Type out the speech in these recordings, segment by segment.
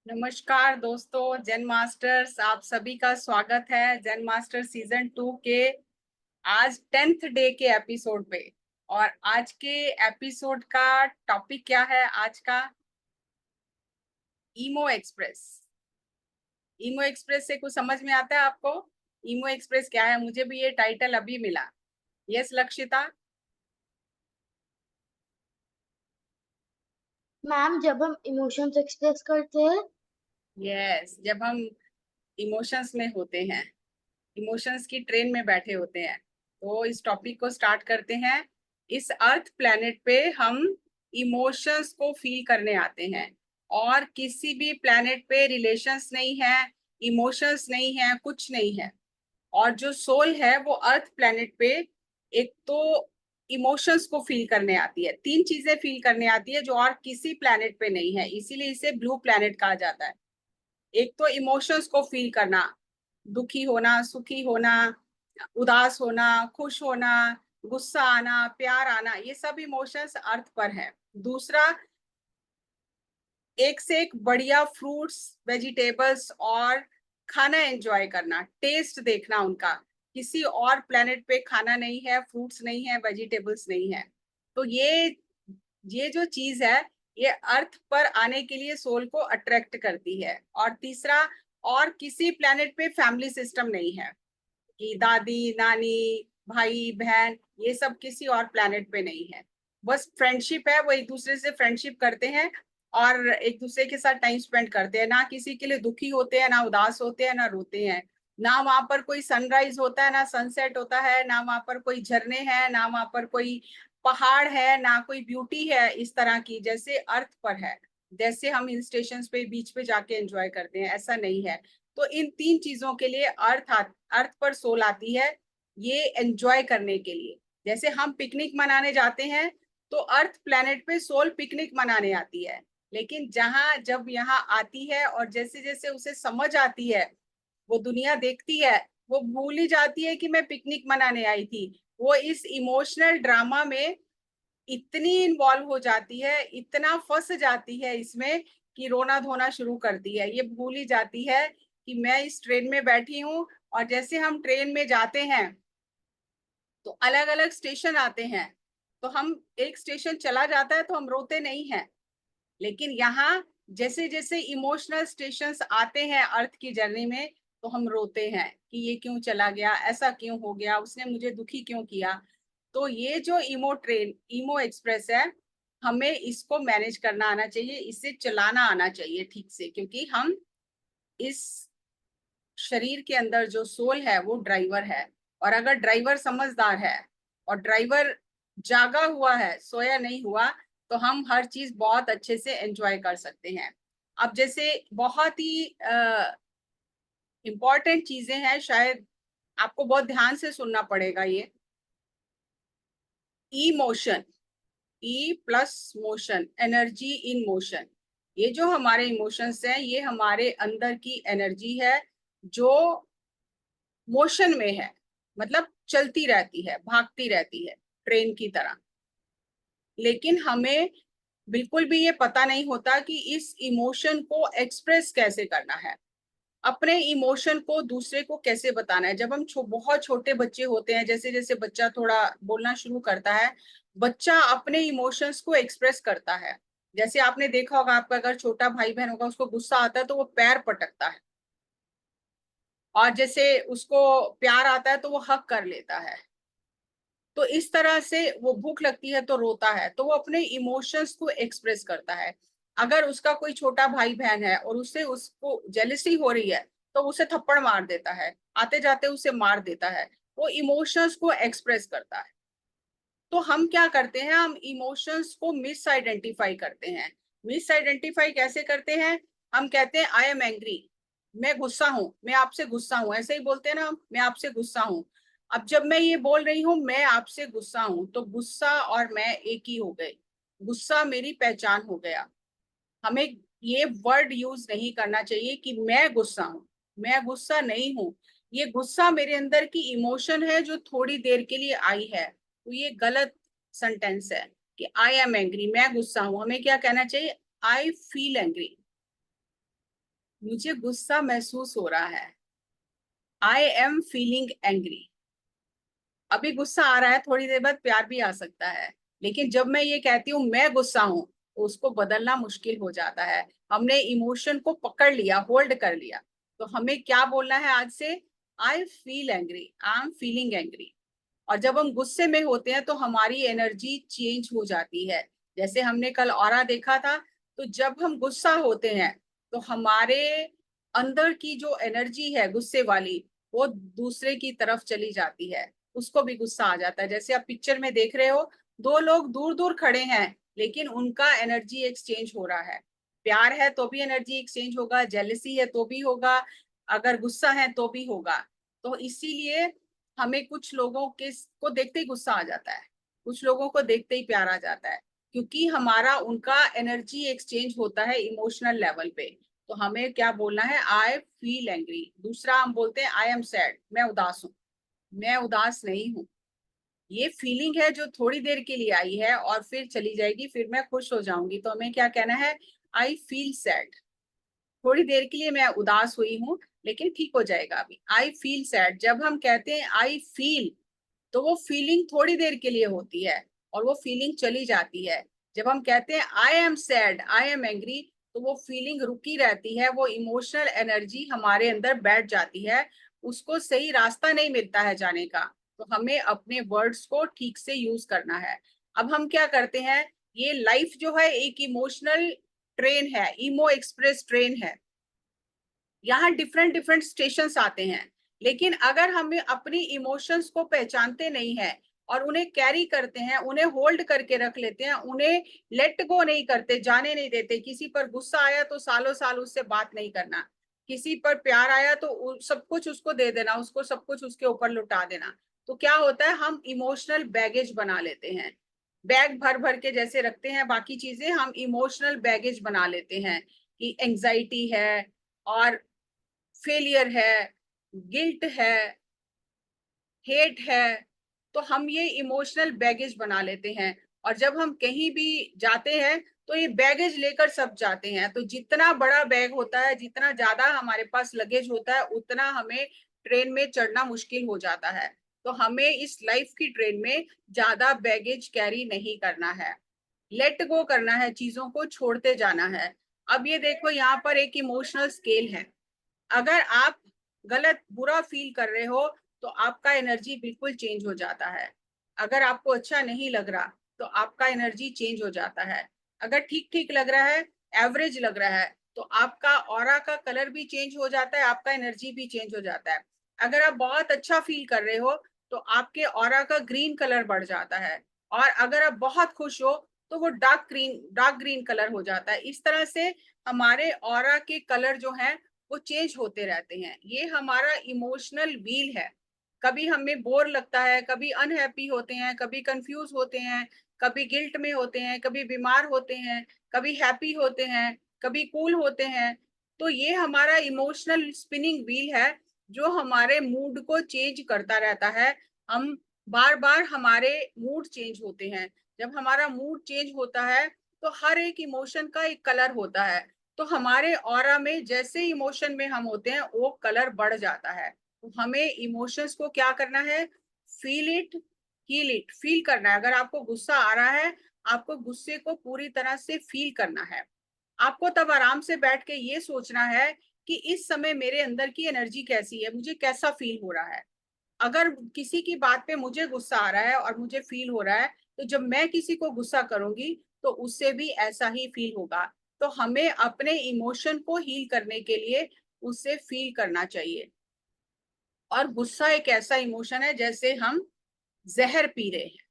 नमस्कार दोस्तों, जेन मास्टर्स आप सभी का स्वागत है जेन मास्टर सीजन 2 के आज 10th डे के एपिसोड पे। और आज के एपिसोड का टॉपिक क्या है आज का? ईमो एक्सप्रेस। ईमो एक्सप्रेस से कुछ समझ में आता है आपको? ईमो एक्सप्रेस क्या है? मुझे भी ये टाइटल अभी मिला। यस लक्षिता। मैम, जब हम इमोशंस एक्सप्रेस करते हैं। यस, जब हम इमोशंस में होते हैं, इमोशंस की ट्रेन में बैठे होते हैं। तो इस टॉपिक को स्टार्ट करते हैं। इस अर्थ प्लेनेट पे हम इमोशंस को फील करने आते हैं। और किसी भी प्लेनेट पे रिलेशंस नहीं है, इमोशंस नहीं है, कुछ नहीं है। और जो सोल है वो अर्थ प्लेनेट पे एक तो इमोशंस को फील करने आती है। तीन चीजें फील करने आती है जो और किसी प्लेनेट पे नहीं है, इसीलिए इसे ब्लू प्लेनेट कहा जाता है। एक तो इमोशंस को फील करना, दुखी होना, सुखी होना, उदास होना, खुश होना, गुस्सा आना, प्यार आना, ये सब इमोशंस अर्थ पर है। दूसरा, एक से एक बढ़िया फ्रूट्स, वेजिटेबल्स और खाना एंजॉय करना, टेस्ट देखना उनका। किसी और प्लेनेट पे खाना नहीं है, फ्रूट्स नहीं है, वेजिटेबल्स नहीं है। तो ये जो चीज है, ये अर्थ पर आने के लिए सोल को अट्रैक्ट करती है। और तीसरा, और किसी प्लेनेट पे फैमिली सिस्टम नहीं है कि दादी नानी, भाई बहन, ये सब किसी और प्लेनेट पे नहीं है। बस फ्रेंडशिप है, वो एक दूसरे से फ्रेंडशिप करते हैं और एक दूसरे के साथ टाइम स्पेंड करते हैं। ना किसी के लिए दुखी होते हैं, ना उदास होते हैं, ना रोते हैं। ना वहां पर कोई सनराइज होता है, ना सनसेट होता है, ना वहां पर कोई झरने हैं, ना वहां पर कोई पहाड़ है, ना कोई ब्यूटी है इस तरह की जैसे अर्थ पर है। जैसे हम हिल स्टेशन पे, बीच पे जाके एंजॉय करते हैं, ऐसा नहीं है। तो इन तीन चीजों के लिए अर्थ पर सोल आती है, ये एंजॉय करने के लिए। जैसे हम पिकनिक मनाने जाते हैं, तो अर्थ प्लेनेट पे सोल पिकनिक मनाने आती है। लेकिन जब यहाँ आती है और जैसे जैसे उसे समझ आती है, वो दुनिया देखती है, वो भूल ही जाती है कि मैं पिकनिक मनाने आई थी। वो इस इमोशनल ड्रामा में इतनी इन्वॉल्व हो जाती है, इतना फंस जाती है इसमें कि रोना धोना शुरू करती है। ये भूल ही जाती है कि मैं इस ट्रेन में बैठी हूँ। और जैसे हम ट्रेन में जाते हैं तो अलग अलग स्टेशन आते हैं, तो हम एक स्टेशन चला जाता है तो हम रोते नहीं हैं। लेकिन यहाँ जैसे जैसे इमोशनल स्टेशंस आते हैं अर्थ की जर्नी में, तो हम रोते हैं कि ये क्यों चला गया, ऐसा क्यों हो गया, उसने मुझे दुखी क्यों किया। तो ये जो ईमो एक्सप्रेस है, हमें इसको मैनेज करना आना चाहिए, इसे चलाना आना चाहिए ठीक से। क्योंकि हम इस शरीर के अंदर जो सोल है वो ड्राइवर है। और अगर ड्राइवर समझदार है और ड्राइवर जागा हुआ है, सोया नहीं हुआ, तो हम हर चीज बहुत अच्छे से एंजॉय कर सकते हैं। अब जैसे बहुत ही इंपॉर्टेंट चीजें हैं, शायद आपको बहुत ध्यान से सुनना पड़ेगा ये। Motion, E plus motion, energy in motion. ये जो हमारे इमोशंस हैं, ये हमारे अंदर की एनर्जी है जो मोशन में है, मतलब चलती रहती है, भागती रहती है, ट्रेन की तरह। लेकिन हमें बिल्कुल भी ये पता नहीं होता कि इस इमोशन को एक्सप्रेस कैसे करना है, अपने इमोशन को दूसरे को कैसे बताना है। जब हम बहुत छोटे बच्चे होते हैं, जैसे जैसे बच्चा थोड़ा बोलना शुरू करता है, बच्चा अपने इमोशंस को एक्सप्रेस करता है। जैसे आपने देखा होगा, आपका अगर छोटा भाई बहन होगा, उसको गुस्सा आता है तो वो पैर पटकता है। और जैसे उसको प्यार आता है तो वो हक कर लेता है। तो इस तरह से वो भूख लगती है तो रोता है, तो वो अपने इमोशंस को एक्सप्रेस करता है। अगर उसका कोई छोटा भाई बहन है और उससे उसको जेलिसी हो रही है, तो उसे थप्पड़ मार देता है, आते जाते उसे मार देता है। वो इमोशंस को एक्सप्रेस करता है। तो हम क्या करते हैं, हम इमोशंस को मिस आइडेंटिफाई करते हैं। मिस आइडेंटिफाई कैसे करते हैं? हम कहते हैं आई एम एंग्री, मैं गुस्सा हूं, मैं आपसे गुस्सा हूं, ऐसे ही बोलते हैं ना हम, मैं आपसे गुस्सा हूं। अब जब मैं ये बोल रही हूँ मैं आपसे गुस्सा हूं, तो गुस्सा और मैं एक ही हो गए, गुस्सा मेरी पहचान हो गया। हमें ये वर्ड यूज नहीं करना चाहिए कि मैं गुस्सा हूं। मैं गुस्सा नहीं हूं, ये गुस्सा मेरे अंदर की इमोशन है जो थोड़ी देर के लिए आई है। तो ये गलत सेंटेंस है कि आई एम एंग्री, मैं गुस्सा हूं। हमें क्या कहना चाहिए? I feel angry. मुझे गुस्सा महसूस हो रहा है। I am feeling angry. अभी गुस्सा आ रहा है, थोड़ी देर बाद प्यार भी आ सकता है। लेकिन जब मैं ये कहती हूँ मैं गुस्सा हूं, तो उसको बदलना मुश्किल हो जाता है। हमने इमोशन को पकड़ लिया, होल्ड कर लिया। तो हमें क्या बोलना है आज से? I feel angry, I am feeling angry. और जब हम गुस्से में होते हैं तो हमारी एनर्जी चेंज हो जाती है। जैसे हमने कल ऑरा देखा था, तो जब हम गुस्सा होते हैं तो हमारे अंदर की जो एनर्जी है गुस्से वाली, वो दूसरे की तरफ चली जाती है। उसको भी गुस्सा आ जाता है। जैसे आप पिक्चर में देख रहे हो, दो लोग दूर दूर खड़े हैं, लेकिन उनका एनर्जी एक्सचेंज हो रहा है। प्यार है तो भी एनर्जी एक्सचेंज होगा, जेलसी है तो भी होगा, अगर गुस्सा है तो भी होगा। तो इसीलिए हमें कुछ लोगों के को देखते ही गुस्सा आ जाता है, कुछ लोगों को देखते ही प्यार आ जाता है, क्योंकि हमारा उनका एनर्जी एक्सचेंज होता है इमोशनल लेवल पे। तो हमें क्या बोलना है? I feel angry. दूसरा हम बोलते हैं आई एम सैड, मैं उदास हूँ। मैं उदास नहीं हूँ। ये फीलिंग है जो थोड़ी देर के लिए आई है और फिर चली जाएगी, फिर मैं खुश हो जाऊंगी। तो हमें क्या कहना है? I feel sad. थोड़ी देर के लिए मैं उदास हुई हूँ, लेकिन ठीक हो जाएगा अभी। I feel sad. जब हम कहते हैं आई फील, तो वो फीलिंग थोड़ी देर के लिए होती है और वो फीलिंग चली जाती है। जब हम कहते हैं I am sad, I am angry, तो वो फीलिंग रुकी रहती है, वो इमोशनल एनर्जी हमारे अंदर बैठ जाती है। उसको सही रास्ता नहीं मिलता है जाने का। तो हमें अपने वर्ड्स को ठीक से यूज करना है। अब हम क्या करते हैं? ये लाइफ जो है एक इमोशनल ट्रेन है, इमो एक्सप्रेस ट्रेन है। यहाँ डिफरेंट डिफरेंट स्टेशन आते हैं। लेकिन अगर हमें अपनी इमोशंस को पहचानते नहीं है और उन्हें कैरी करते हैं, उन्हें होल्ड करके रख लेते हैं, उन्हें लेट गो नहीं करते, जाने नहीं देते। किसी पर गुस्सा आया तो सालों साल उससे बात नहीं करना, किसी पर प्यार आया तो सब कुछ उसको दे देना, उसको सब कुछ उसके ऊपर लुटा देना। तो क्या होता है? हम इमोशनल बैगेज बना लेते हैं। बैग भर भर के जैसे रखते हैं बाकी चीजें, हम इमोशनल बैगेज बना लेते हैं कि एंजाइटी है, और फेलियर है, गिल्ट है, हेट है। तो हम ये इमोशनल बैगेज बना लेते हैं। और जब हम कहीं भी जाते हैं तो ये बैगेज लेकर सब जाते हैं। तो जितना बड़ा बैग होता है, जितना ज्यादा हमारे पास लगेज होता है, उतना हमें ट्रेन में चढ़ना मुश्किल हो जाता है। तो हमें इस लाइफ की ट्रेन में ज्यादा बैगेज कैरी नहीं करना है, लेट गो करना है, चीजों को छोड़ते जाना है। अब ये देखो, यहाँ पर एक इमोशनल स्केल है। अगर आप गलत बुरा फील कर रहे हो तो आपका एनर्जी बिल्कुल चेंज हो जाता है। अगर आपको अच्छा नहीं लग रहा तो आपका एनर्जी चेंज हो जाता है। अगर ठीक ठीक लग रहा है, एवरेज लग रहा है, तो आपका ऑरा का कलर भी चेंज हो जाता है, आपका एनर्जी भी चेंज हो जाता है। अगर आप बहुत अच्छा फील कर रहे हो तो आपके ऑरा का ग्रीन कलर बढ़ जाता है। और अगर आप बहुत खुश हो तो वो डार्क ग्रीन कलर हो जाता है। इस तरह से हमारे ऑरा के कलर जो है वो चेंज होते रहते हैं। ये हमारा इमोशनल व्हील है। कभी हमें बोर लगता है, कभी अनहैप्पी होते हैं, कभी कंफ्यूज होते हैं, कभी गिल्ट में होते हैं, कभी बीमार होते हैं, कभी हैप्पी होते हैं, कभी कूल होते हैं। तो ये हमारा इमोशनल स्पिनिंग व्हील है, जो हमारे मूड को चेंज करता रहता है। हम बार बार हमारे मूड चेंज होते हैं। जब हमारा मूड चेंज होता है तो हर एक इमोशन का एक कलर होता है। तो हमारे ऑरा में जैसे इमोशन में हम होते हैं वो कलर बढ़ जाता है। तो हमें इमोशंस को क्या करना है? Feel it, heal it. Feel करना है। अगर आपको गुस्सा आ रहा है, आपको गुस्से को पूरी तरह से फील करना है। आपको तब आराम से बैठ के ये सोचना है कि इस समय मेरे अंदर की एनर्जी कैसी है, मुझे कैसा फील हो रहा है। अगर किसी की बात पे मुझे गुस्सा आ रहा है और मुझे फील हो रहा है, तो जब मैं किसी को गुस्सा करूंगी तो उससे भी ऐसा ही फील होगा। तो हमें अपने इमोशन को हील करने के लिए उससे फील करना चाहिए। और गुस्सा एक ऐसा इमोशन है जैसे हम जहर पी रहे हैं।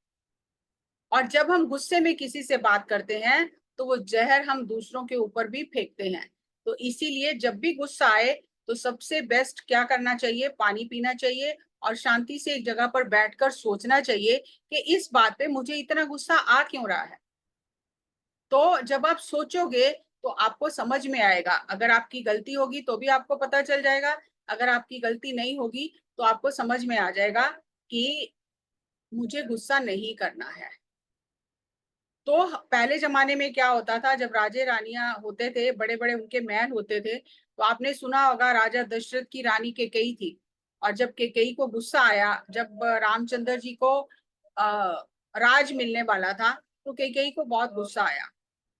और जब हम गुस्से में किसी से बात करते हैं तो वो जहर हम दूसरों के ऊपर भी फेंकते हैं। तो इसीलिए जब भी गुस्सा आए तो सबसे बेस्ट क्या करना चाहिए? पानी पीना चाहिए और शांति से एक जगह पर बैठकर सोचना चाहिए कि इस बात पे मुझे इतना गुस्सा आ क्यों रहा है। तो जब आप सोचोगे तो आपको समझ में आएगा। अगर आपकी गलती होगी तो भी आपको पता चल जाएगा, अगर आपकी गलती नहीं होगी तो आपको समझ में आ जाएगा कि मुझे गुस्सा नहीं करना है। तो पहले जमाने में क्या होता था, जब राजे रानियां होते थे, बड़े बड़े उनके महल होते थे, तो आपने सुना होगा राजा दशरथ की रानी केकई थी। और जब केकई को गुस्सा आया, जब रामचंद्र जी को राज मिलने वाला था, तो केकई को बहुत गुस्सा आया।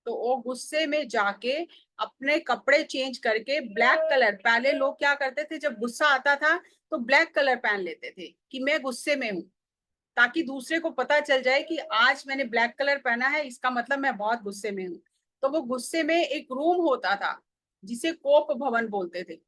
तो वो गुस्से में जाके अपने कपड़े चेंज करके ब्लैक कलर, पहले लोग क्या करते थे जब गुस्सा आता था तो ब्लैक कलर पहन लेते थे कि मैं गुस्से में हूं, ताकि दूसरे को पता चल जाए कि आज मैंने ब्लैक कलर पहना है, इसका मतलब मैं बहुत गुस्से में हूँ। तो वो गुस्से में एक रूम होता था जिसे कोप भवन बोलते थे,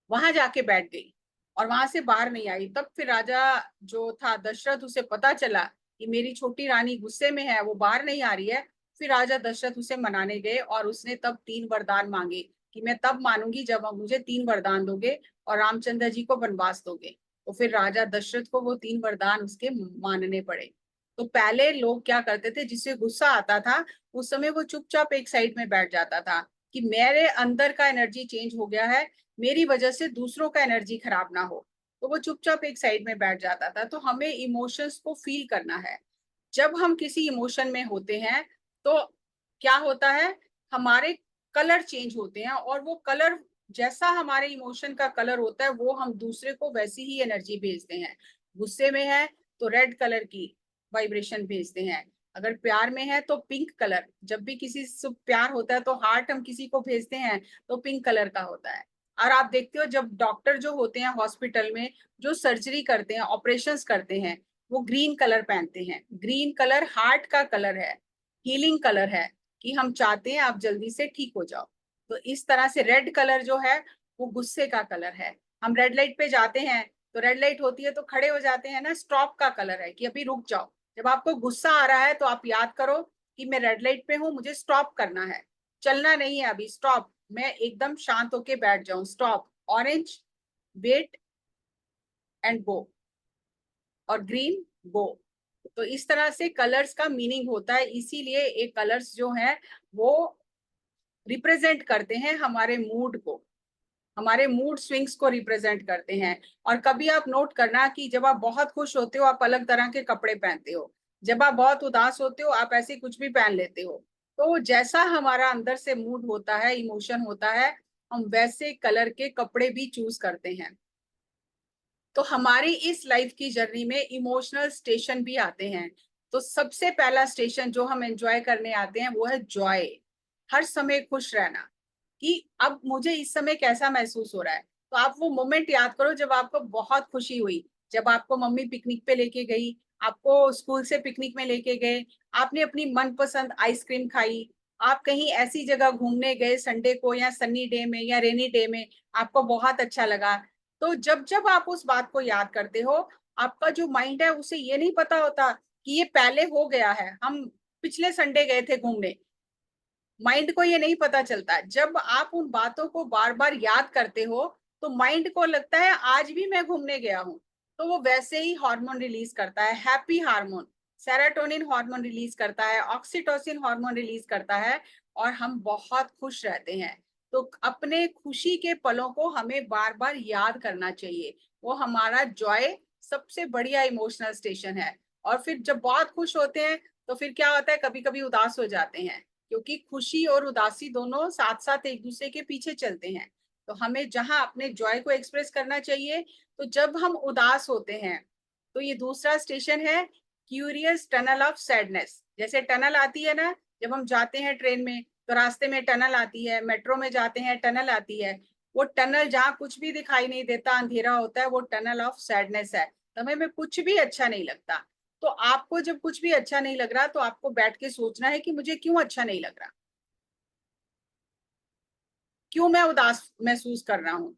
वहां जाके बैठ गई और वहां से बाहर नहीं आई। तब फिर राजा जो था दशरथ, उसे पता चला कि मेरी छोटी रानी गुस्से में है, वो बाहर नहीं आ रही है। फिर राजा दशरथ उसे मनाने गए और उसने तब 3 वरदान मांगे कि मैं तब मानूंगी जब आप मुझे 3 वरदान दोगे और रामचंद्र जी को वनवास दोगे। तो फिर राजा दशरथ को वो 3 वरदान उसके मानने पड़े। तो पहले लोग क्या करते थे, जिससे गुस्सा आता था उस समय वो चुपचाप एक साइड में बैठ जाता था कि मेरे अंदर का एनर्जी चेंज हो गया है, मेरी वजह से दूसरों का एनर्जी खराब ना हो। तो वो चुपचाप एक साइड में बैठ जाता था। तो हमें इमोशंस को फील करना है। जब हम किसी इमोशन में होते हैं तो क्या होता है, हमारे कलर चेंज होते हैं, और वो कलर जैसा हमारे इमोशन का कलर होता है वो हम दूसरे को वैसी ही एनर्जी भेजते हैं। गुस्से में है तो रेड कलर की वाइब्रेशन भेजते हैं, अगर प्यार में है तो पिंक कलर, जब भी किसी से प्यार होता है तो हार्ट हम किसी को भेजते हैं तो पिंक कलर का होता है। और आप देखते हो जब डॉक्टर जो होते हैं हॉस्पिटल में, जो सर्जरी करते हैं, ऑपरेशंस करते हैं, वो ग्रीन कलर पहनते हैं। ग्रीन कलर हार्ट का कलर है, हीलिंग कलर है, कि हम चाहते हैं आप जल्दी से ठीक हो जाओ। तो इस तरह से रेड कलर जो है वो गुस्से का कलर है। हम रेड लाइट पे जाते हैं, तो रेड लाइट होती है तो खड़े हो जाते हैं ना, स्टॉप का कलर है कि अभी रुक जाओ। जब आपको गुस्सा आ रहा है तो आप याद करो कि मैं रेड लाइट पे हूं, मुझे स्टॉप करना है, चलना नहीं है अभी, स्टॉप, मैं एकदम शांत होके बैठ जाऊं, stop. Orange wait and go, और ग्रीन गो। तो इस तरह से कलर्स का मीनिंग होता है, इसीलिए ये कलर्स जो हैं वो रिप्रेजेंट करते हैं हमारे मूड को, हमारे मूड स्विंग्स को रिप्रेजेंट करते हैं। और कभी आप नोट करना कि जब आप बहुत खुश होते हो आप अलग तरह के कपड़े पहनते हो, जब आप बहुत उदास होते हो आप ऐसे कुछ भी पहन लेते हो। तो जैसा हमारा अंदर से मूड होता है, इमोशन होता है, हम वैसे कलर के कपड़े भी चूज करते हैं। तो हमारी इस लाइफ की जर्नी में इमोशनल स्टेशन भी आते हैं। तो सबसे पहला स्टेशन जो हम एंजॉय करने आते हैं वो है जॉय, हर समय खुश रहना, कि अब मुझे इस समय कैसा महसूस हो रहा है। तो आप वो मोमेंट याद करो जब आपको बहुत खुशी हुई, जब आपको मम्मी पिकनिक पे लेके गई, आपको स्कूल से पिकनिक में लेके गए, आपने अपनी मनपसंद आइसक्रीम खाई, आप कहीं ऐसी जगह घूमने गए संडे को या सन्नी डे में या रेनी डे में, आपको बहुत अच्छा लगा। तो जब जब आप उस बात को याद करते हो, आपका जो माइंड है उसे ये नहीं पता होता कि ये पहले हो गया है, हम पिछले संडे गए थे घूमने, माइंड को ये नहीं पता चलता। जब आप उन बातों को बार बार याद करते हो तो माइंड को लगता है आज भी मैं घूमने गया हूँ, तो वो वैसे ही हार्मोन रिलीज करता है, happy hormone, serotonin hormone release करता है, ऑक्सीटोसिन हार्मोन रिलीज करता है, और हम बहुत खुश रहते हैं। तो अपने खुशी के पलों को हमें बार बार याद करना चाहिए, वो हमारा जॉय सबसे बढ़िया इमोशनल स्टेशन है। और फिर जब बहुत खुश होते हैं तो फिर क्या होता है, कभी कभी उदास हो जाते हैं, क्योंकि खुशी और उदासी दोनों साथ साथ एक दूसरे के पीछे चलते हैं। तो हमें जहां अपने जॉय को एक्सप्रेस करना चाहिए, तो जब हम उदास होते हैं तो ये दूसरा स्टेशन है क्यूरियस टनल ऑफ सैडनेस। जैसे टनल आती है ना, जब हम जाते हैं ट्रेन में तो रास्ते में टनल आती है, मेट्रो में जाते हैं टनल आती है, वो टनल जहाँ कुछ भी दिखाई नहीं देता, अंधेरा होता है, वो टनल ऑफ सैडनेस है, समय में कुछ भी अच्छा नहीं लगता। तो आपको जब कुछ भी अच्छा नहीं लग रहा तो आपको बैठ के सोचना है कि मुझे क्यों अच्छा नहीं लग रहा, क्यों मैं उदास महसूस कर रहा हूँ।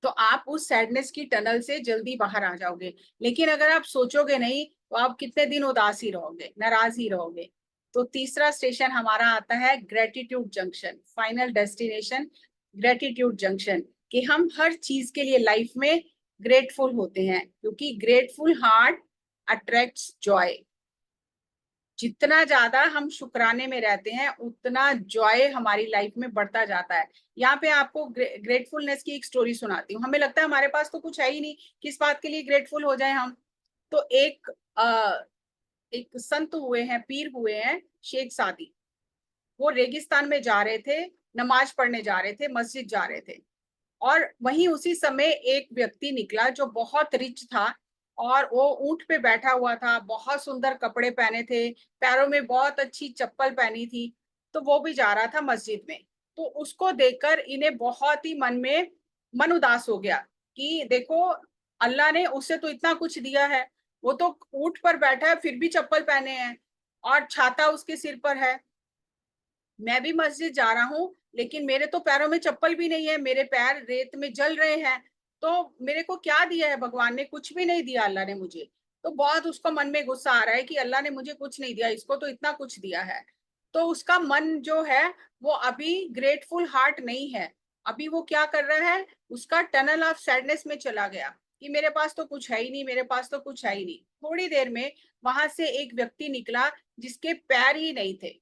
तो आप उस सैडनेस की टनल से जल्दी बाहर आ जाओगे। लेकिन अगर आप सोचोगे नहीं तो आप कितने दिन उदास ही रहोगे, नाराज ही रहोगे। तो तीसरा स्टेशन हमारा आता है gratitude junction, final destination gratitude junction, कि हम हर चीज के लिए लाइफ में ग्रेटफुल होते हैं, क्योंकि ग्रेटफुल हार्ट अट्रैक्ट्स जॉय। जितना ज्यादा हम शुक्राने में रहते हैं उतना जॉय हमारी लाइफ में बढ़ता जाता है। यहाँ पे आपको ग्रेटफुलनेस की एक स्टोरी सुनाती हूँ। हमें लगता है हमारे पास तो कुछ है ही नहीं, किस बात के लिए ग्रेटफुल हो जाए हम। तो एक एक संत हुए हैं, पीर हुए हैं, शेख सादी। वो रेगिस्तान में जा रहे थे, नमाज पढ़ने जा रहे थे, मस्जिद जा रहे थे। और वहीं उसी समय एक व्यक्ति निकला जो बहुत रिच था, और वो ऊंट पे बैठा हुआ था, बहुत सुंदर कपड़े पहने थे, पैरों में बहुत अच्छी चप्पल पहनी थी। तो वो भी जा रहा था मस्जिद में। तो उसको देखकर इन्हें बहुत ही मन उदास हो गया कि देखो, अल्लाह ने उसे तो इतना कुछ दिया है, वो तो ऊंट पर बैठा है फिर भी चप्पल पहने हैं, और छाता उसके सिर पर है। मैं भी मस्जिद जा रहा हूँ, लेकिन मेरे तो पैरों में चप्पल भी नहीं है, मेरे पैर रेत में जल रहे हैं। तो मेरे को क्या दिया है भगवान ने? कुछ भी नहीं दिया अल्लाह ने मुझे। तो बहुत उसको मन में गुस्सा आ रहा है कि अल्लाह ने मुझे कुछ नहीं दिया, इसको तो इतना कुछ दिया है। तो उसका मन जो है वो अभी ग्रेटफुल हार्ट नहीं है। अभी वो क्या कर रहा है, उसका टनल ऑफ सैडनेस में चला गया कि मेरे पास तो कुछ है ही नहीं, मेरे पास तो कुछ है ही नहीं। थोड़ी देर में वहां से एक व्यक्ति निकला जिसके पैर ही नहीं थे,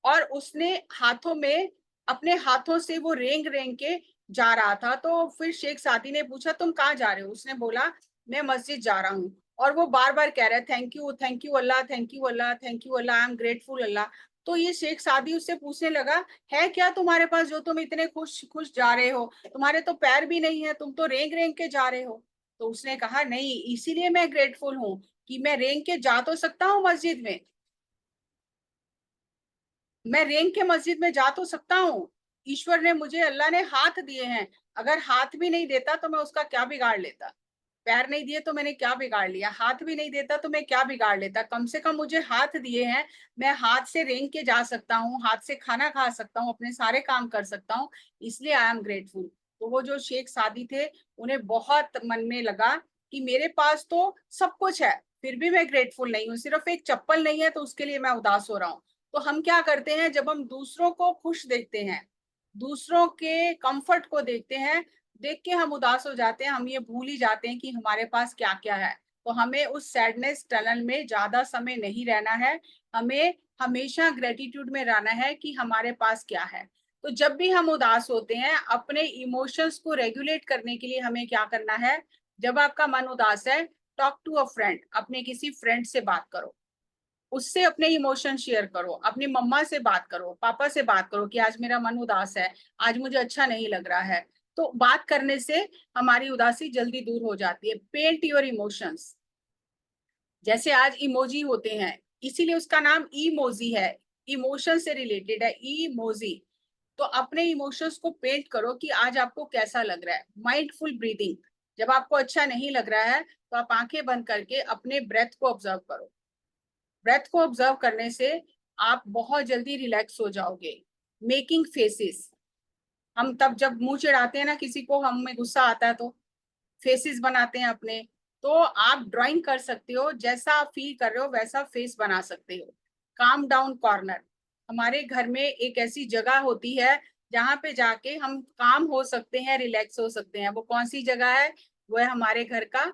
और उसने हाथों में, अपने हाथों से वो रेंग रेंग के जा रहा था। तो फिर शेख सादी ने पूछा, तुम कहाँ जा रहे हो? उसने बोला, मैं मस्जिद जा रहा हूँ। और वो बार बार कह रहा है, thank you Allah, thank you Allah, thank you Allah, I am grateful Allah. तो ये शेख सादी उससे पूछने लगा, है क्या तुम्हारे पास जो तुम इतने खुश खुश जा रहे हो? तुम्हारे तो पैर भी नहीं है, तुम तो रेंग रेंग के जा रहे हो। तो उसने कहा, नहीं, इसीलिए मैं ग्रेटफुल हूँ कि मैं रेंग के जा तो सकता हूँ मस्जिद में, मैं रेंग के मस्जिद में जा तो सकता हूँ। ईश्वर ने मुझे, अल्लाह ने हाथ दिए हैं, अगर हाथ भी नहीं देता तो मैं उसका क्या बिगाड़ लेता? पैर नहीं दिए तो मैंने क्या बिगाड़ लिया? हाथ भी नहीं देता तो मैं क्या बिगाड़ लेता? कम से कम मुझे हाथ दिए हैं, मैं हाथ से रेंग के जा सकता हूँ, हाथ से खाना खा सकता हूँ, अपने सारे काम कर सकता हूँ, इसलिए आई एम ग्रेटफुल। तो वो जो शेख सादी थे, उन्हें बहुत मन में लगा कि मेरे पास तो सब कुछ है, फिर भी मैं ग्रेटफुल नहीं हूँ, सिर्फ एक चप्पल नहीं है तो उसके लिए मैं उदास हो रहा हूँ। तो हम क्या करते हैं, जब हम दूसरों को खुश देखते हैं, दूसरों के कंफर्ट को देखते हैं, देख के हम उदास हो जाते हैं, हम ये भूल ही जाते हैं कि हमारे पास क्या क्या है। तो हमें उस सैडनेस टनल में ज्यादा समय नहीं रहना है, हमें हमेशा ग्रेटिट्यूड में रहना है कि हमारे पास क्या है। तो जब भी हम उदास होते हैं, अपने इमोशंस को रेगुलेट करने के लिए हमें क्या करना है? जब आपका मन उदास है, टॉक टू अ फ्रेंड, अपने किसी फ्रेंड से बात करो, उससे अपने इमोशन शेयर करो, अपनी मम्मा से बात करो, पापा से बात करो कि आज मेरा मन उदास है, आज मुझे अच्छा नहीं लग रहा है। तो बात करने से हमारी उदासी जल्दी दूर हो जाती है। Paint your emotions. जैसे आज इमोजी होते हैं, इसीलिए उसका नाम इमोजी है, इमोशन से रिलेटेड है इमोजी। तो अपने इमोशंस को पेंट करो कि आज आपको कैसा लग रहा है। माइंडफुल ब्रीदिंग, जब आपको अच्छा नहीं लग रहा है तो आप आंखें बंद करके अपने ब्रेथ को ऑब्जर्व करो। ब्रेथ को ऑब्जर्व करने से आप बहुत जल्दी रिलैक्स हो जाओगे। मेकिंग फेसेस, हम तब जब मुंह चिढ़ाते हैं ना किसी को, हमें गुस्सा आता है तो फेसेस बनाते हैं अपने। तो आप ड्राइंग कर सकते हो, जैसा आप फील कर रहे हो वैसा फेस बना सकते हो। काम डाउन कॉर्नर, हमारे घर में एक ऐसी जगह होती है जहाँ पे जाके हम काम हो सकते हैं, रिलैक्स हो सकते हैं। वो कौन सी जगह है? वो है हमारे घर का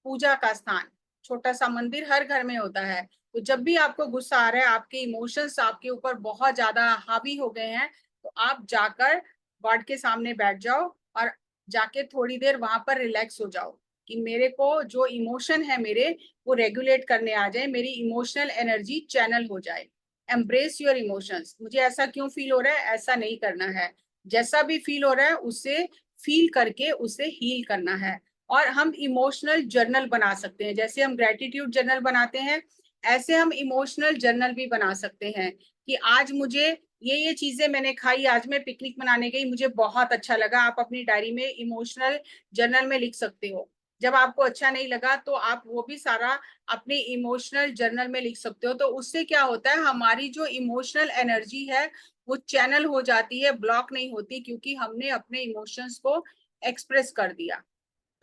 पूजा का स्थान। छोटा सा मंदिर हर घर में होता है। तो जब भी आपको गुस्सा आ रहा है, आपके इमोशंस आपके ऊपर बहुत ज्यादा हावी हो गए हैं, तो आप जाकर गॉड के सामने बैठ जाओ, और जाके थोड़ी देर वहां पर रिलैक्स हो जाओ कि मेरे को जो इमोशन है मेरे, वो रेगुलेट करने आ जाए, मेरी इमोशनल एनर्जी चैनल हो जाए। एम्ब्रेस योर इमोशंस, मुझे ऐसा क्यों फील हो रहा है, ऐसा नहीं करना है। जैसा भी फील हो रहा है उसे फील करके उसे हील करना है। और हम इमोशनल जर्नल बना सकते हैं, जैसे हम ग्रेटिट्यूड जर्नल बनाते हैं, ऐसे हम इमोशनल जर्नल भी बना सकते हैं कि आज मुझे ये चीजें मैंने खाई, आज मैं पिकनिक मनाने गई, मुझे बहुत अच्छा लगा। आप अपनी डायरी में इमोशनल जर्नल में लिख सकते हो। जब आपको अच्छा नहीं लगा तो आप वो भी सारा अपने इमोशनल जर्नल में लिख सकते हो। तो उससे क्या होता है, हमारी जो इमोशनल एनर्जी है वो चैनल हो जाती है, ब्लॉक नहीं होती, क्योंकि हमने अपने इमोशंस को एक्सप्रेस कर दिया।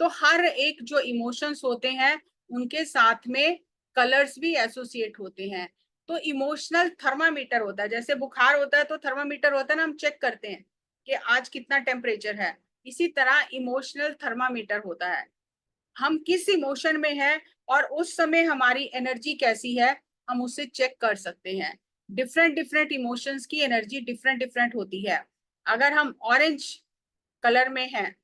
तो हर एक जो इमोशंस होते हैं उनके साथ में कलर्स भी एसोसिएट होते हैं। तो इमोशनल थर्मामीटर होता है, जैसे बुखार होता है तो थर्मामीटर होता है ना, हम चेक करते हैं कि आज कितना टेम्परेचर है। इसी तरह इमोशनल थर्मामीटर होता है, हम किस इमोशन में हैं और उस समय हमारी एनर्जी कैसी है, हम उसे चेक कर सकते हैं। डिफरेंट डिफरेंट इमोशंस की एनर्जी डिफरेंट डिफरेंट होती है। अगर हम ऑरेंज कलर में हैं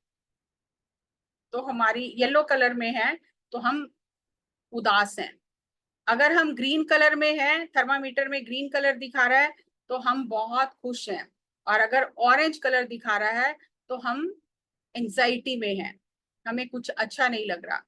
तो हमारी, येलो कलर में है तो हम उदास हैं। अगर हम ग्रीन कलर में हैं, थर्मामीटर में ग्रीन कलर दिखा रहा है तो हम बहुत खुश हैं, और अगर ऑरेंज कलर दिखा रहा है तो हम एंजाइटी में हैं, हमें कुछ अच्छा नहीं लग रहा।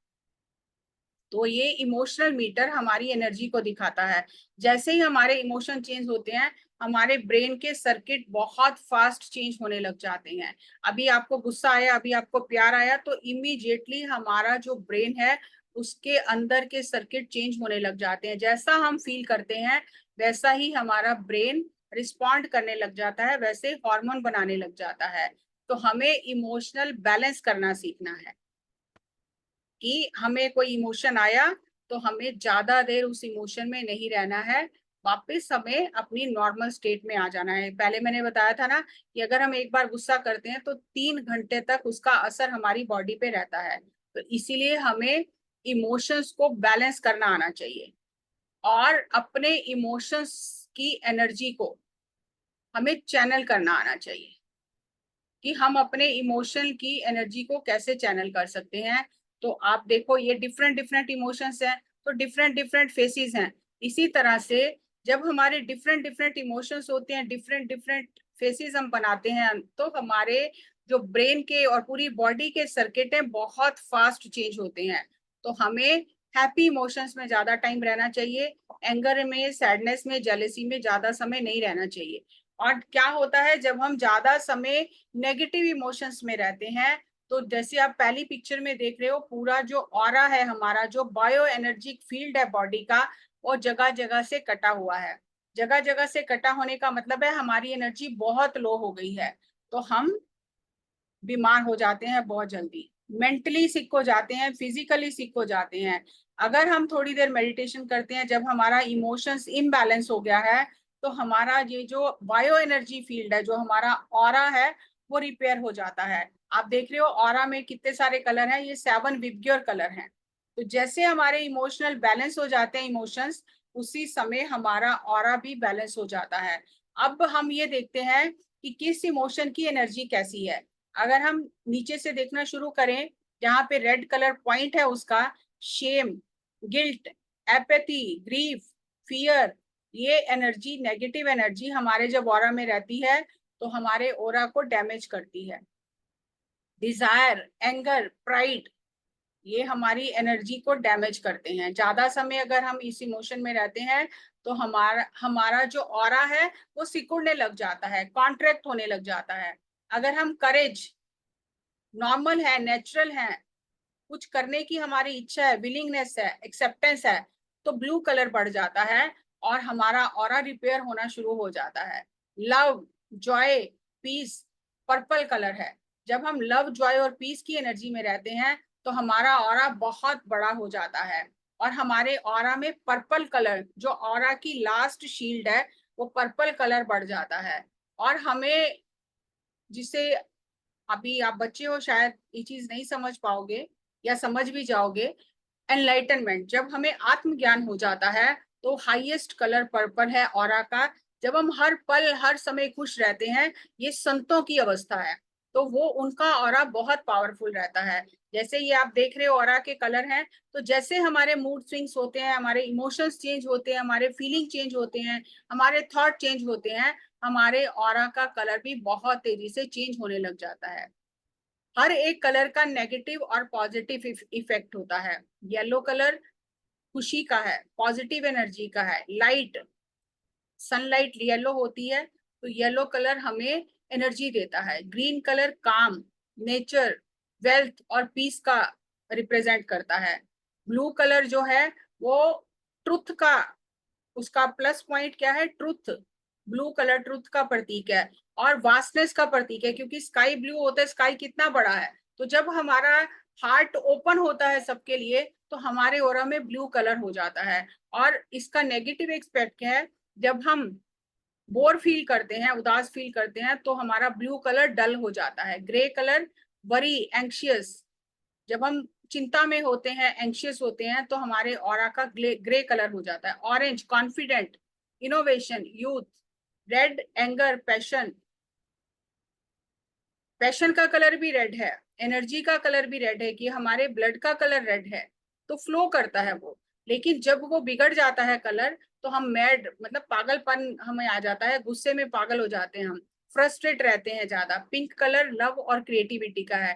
तो ये इमोशनल मीटर हमारी एनर्जी को दिखाता है। जैसे ही हमारे इमोशन चेंज होते हैं, हमारे ब्रेन के सर्किट बहुत फास्ट चेंज होने लग जाते हैं। अभी आपको गुस्सा आया, अभी आपको प्यार आया, तो इमीडिएटली हमारा जो ब्रेन है उसके अंदर के सर्किट चेंज होने लग जाते हैं। जैसा हम फील करते हैं वैसा ही हमारा ब्रेन रिस्पॉन्ड करने लग जाता है, वैसे हार्मोन बनाने लग जाता है। तो हमें इमोशनल बैलेंस करना सीखना है कि हमें कोई इमोशन आया तो हमें ज्यादा देर उस इमोशन में नहीं रहना है, वापस हमें अपनी नॉर्मल स्टेट में आ जाना है। पहले मैंने बताया था ना कि अगर हम एक बार गुस्सा करते हैं तो 3 घंटे तक उसका असर हमारी बॉडी पे रहता है। तो इसीलिए हमें इमोशंस को बैलेंस करना आना चाहिए, और अपने इमोशंस की एनर्जी को हमें चैनल करना आना चाहिए कि हम अपने इमोशन की एनर्जी को कैसे चैनल कर सकते हैं। तो आप देखो, ये डिफरेंट डिफरेंट इमोशंस हैं, तो डिफरेंट डिफरेंट फेसेस हैं। इसी तरह से जब हमारे डिफरेंट डिफरेंट इमोशंस होते हैं, डिफरेंट डिफरेंट फेसेस हम बनाते हैं, तो हमारे जो ब्रेन के और पूरी बॉडी के सर्किट हैं बहुत फास्ट चेंज होते हैं। तो हमें हैप्पी इमोशंस में ज्यादा टाइम रहना चाहिए, एंगर में, सैडनेस में, जेलेसी में ज्यादा समय नहीं रहना चाहिए। और क्या होता है जब हम ज्यादा समय नेगेटिव इमोशंस में रहते हैं, तो जैसे आप पहली पिक्चर में देख रहे हो, पूरा जो ऑरा है हमारा, जो बायो एनर्जिक फील्ड है बॉडी का, वो जगह जगह से कटा हुआ है। जगह जगह से कटा होने का मतलब है हमारी एनर्जी बहुत लो हो गई है। तो हम बीमार हो जाते हैं बहुत जल्दी, मेंटली सिक हो जाते हैं, फिजिकली सिक हो जाते हैं। अगर हम थोड़ी देर मेडिटेशन करते हैं, जब हमारा इमोशंस इम्बैलेंस हो गया है, तो हमारा ये जो बायो एनर्जी फील्ड है, जो हमारा ऑरा है, वो रिपेयर हो जाता है। आप देख रहे हो ऑरा में कितने सारे कलर हैं, ये 7 विबग्योर कलर हैं। तो जैसे हमारे इमोशनल बैलेंस हो जाते हैं इमोशंस, उसी समय हमारा ऑरा भी बैलेंस हो जाता है। अब हम ये देखते हैं कि किस इमोशन की एनर्जी कैसी है। अगर हम नीचे से देखना शुरू करें, जहाँ पे रेड कलर पॉइंट है उसका, shame, guilt, apathy, grief, fear, ये एनर्जी, नेगेटिव एनर्जी हमारे जब ऑरा में रहती है तो हमारे ऑरा को डैमेज करती है। डिजायर, एंगर, प्राइड, ये हमारी एनर्जी को डैमेज करते हैं। ज्यादा समय अगर हम इस इमोशन में रहते हैं तो हमारा हमारा जो ऑरा है वो सिकुड़ने लग जाता है, कॉन्ट्रैक्ट होने लग जाता है। अगर हम करेज, नॉर्मल है, नेचुरल है, कुछ करने की हमारी इच्छा है, विलिंगनेस है, एक्सेप्टेंस है, तो ब्लू कलर बढ़ जाता है और हमारा ऑरा रिपेयर होना शुरू हो जाता है। Love, joy, peace, purple colour है। जब हम लव, जॉय और पीस की एनर्जी में रहते हैं तो हमारा ऑरा बहुत बड़ा हो जाता है, और हमारे ऑरा में पर्पल कलर, जो ऑरा की लास्ट शील्ड है, वो पर्पल कलर बढ़ जाता है। और हमें, जिसे, अभी आप बच्चे हो शायद ये चीज नहीं समझ पाओगे या समझ भी जाओगे, एनलाइटनमेंट, जब हमें आत्मज्ञान हो जाता है तो हाईएस्ट कलर पर्पल है ऑरा का। जब हम हर पल हर समय खुश रहते हैं, ये संतों की अवस्था है, तो वो उनका ऑरा बहुत पावरफुल रहता है। जैसे ये आप देख रहे हो ऑरा के कलर हैं, तो जैसे हमारे मूड स्विंग्स होते हैं, हमारे इमोशंस चेंज होते हैं, हमारे फीलिंग चेंज होते हैं, हमारे थॉट चेंज होते हैं, हमारे ऑरा का कलर भी बहुत तेजी से चेंज होने लग जाता है। हर एक कलर का नेगेटिव और पॉजिटिव इफेक्ट होता है। येलो कलर खुशी का है, पॉजिटिव एनर्जी का है, लाइट, सनलाइट येलो होती है, तो येलो कलर हमें एनर्जी देता है। ग्रीन कलर काम, नेचर, वेल्थ और पीस का रिप्रेजेंट करता है। ब्लू कलर जो है वो ट्रुथ का, उसका प्लस पॉइंट क्या है, ट्रुथ। ब्लू कलर ट्रुथ का प्रतीक है और वास्टनेस का प्रतीक है, क्योंकि स्काई ब्लू होता है, स्काई कितना बड़ा है। तो जब हमारा हार्ट ओपन होता है सबके लिए, तो हमारे ओरा में ब्लू कलर हो जाता है। और इसका नेगेटिव एक्सपेक्ट है, जब हम बोर फील करते हैं, उदास फील करते हैं, तो हमारा ब्लू कलर डल हो जाता है। ग्रे कलर वरी, एंक्शियस, जब हम चिंता में होते हैं, एंशियस होते हैं, तो हमारे ऑरा का ग्रे कलर हो जाता है। Orange confident, innovation, youth. Red anger, passion, passion का कलर भी रेड है, एनर्जी का कलर भी रेड है, कि हमारे ब्लड का कलर रेड है, तो फ्लो करता है वो। लेकिन जब वो बिगड़ जाता है कलर, तो हम मैड मतलब पागलपन हमें आ जाता है, गुस्से में पागल हो जाते हैं, हम फ्रस्ट्रेट रहते हैं ज्यादा। पिंक कलर लव और क्रिएटिविटी का है।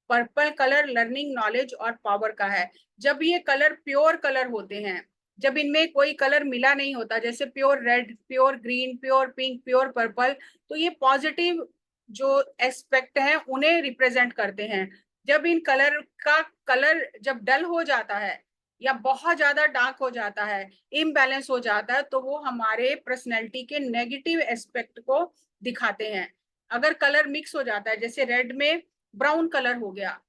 पर्पल कलर लर्निंग, नॉलेज और पावर का है। जब ये कलर प्योर कलर होते हैं, जब इनमें कोई कलर मिला नहीं होता, जैसे pure red, pure green, pure pink, pure purple, तो ये पॉजिटिव जो एस्पेक्ट है उन्हें रिप्रेजेंट करते हैं। जब इन कलर का कलर जब डल हो जाता है या बहुत ज्यादा डार्क हो जाता है, इम्बैलेंस हो जाता है, तो वो हमारे पर्सनैलिटी के नेगेटिव एस्पेक्ट को दिखाते हैं। अगर कलर मिक्स हो जाता है, जैसे रेड में ब्राउन कलर हो गया,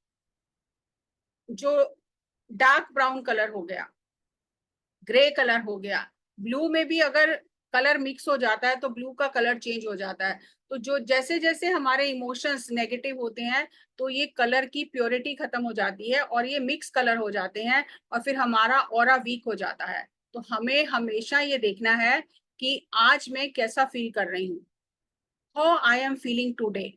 जो डार्क ब्राउन कलर हो गया, ग्रे कलर हो गया, ब्लू में भी अगर कलर मिक्स हो जाता है तो ब्लू का कलर चेंज हो जाता है। तो जो जैसे जैसे हमारे इमोशंस नेगेटिव होते हैं, तो ये कलर की प्योरिटी खत्म हो जाती है और ये मिक्स कलर हो जाते हैं, और फिर हमारा ऑरा वीक हो जाता है। तो हमें हमेशा ये देखना है कि आज मैं कैसा फील कर रही हूँ, how I am feeling today.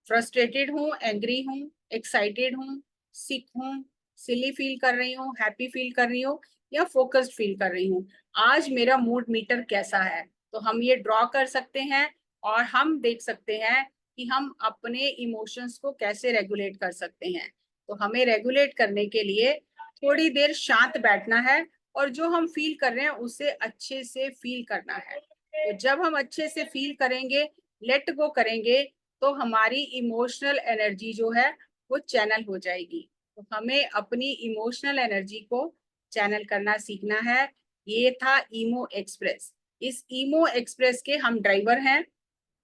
Frustrated हूँ, एंग्री हूँ, एक्साइटेड हूँ, सिक हूँ, सिली फील कर रही हूँ, हैप्पी फील कर रही हूँ, या फोकस्ड फील कर रही हूँ। आज मेरा मूड मीटर कैसा है, तो हम ये ड्रॉ कर सकते हैं और हम देख सकते हैं कि हम अपने इमोशंस को कैसे रेगुलेट कर सकते हैं। तो हमें रेगुलेट करने के लिए थोड़ी देर शांत बैठना है और जो हम फील कर रहे हैं उसे अच्छे से फील करना है। तो जब हम अच्छे से फील करेंगे, लेट गो करेंगे, तो हमारी इमोशनल एनर्जी जो है वो चैनल हो जाएगी। तो हमें अपनी इमोशनल एनर्जी को चैनल करना सीखना है। ये था ईमो एक्सप्रेस। इस ईमो एक्सप्रेस के हम ड्राइवर हैं,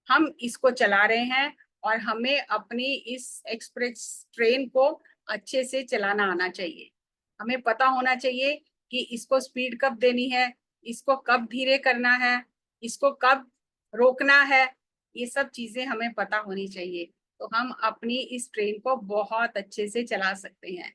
हम इसको चला रहे हैं, और हमें अपनी इस एक्सप्रेस ट्रेन को अच्छे से चलाना आना चाहिए। हमें पता होना चाहिए कि इसको स्पीड कब देनी है, इसको कब धीरे करना है, इसको कब रोकना है। ये सब चीजें हमें पता होनी चाहिए, तो हम अपनी इस ट्रेन को बहुत अच्छे से चला सकते हैं।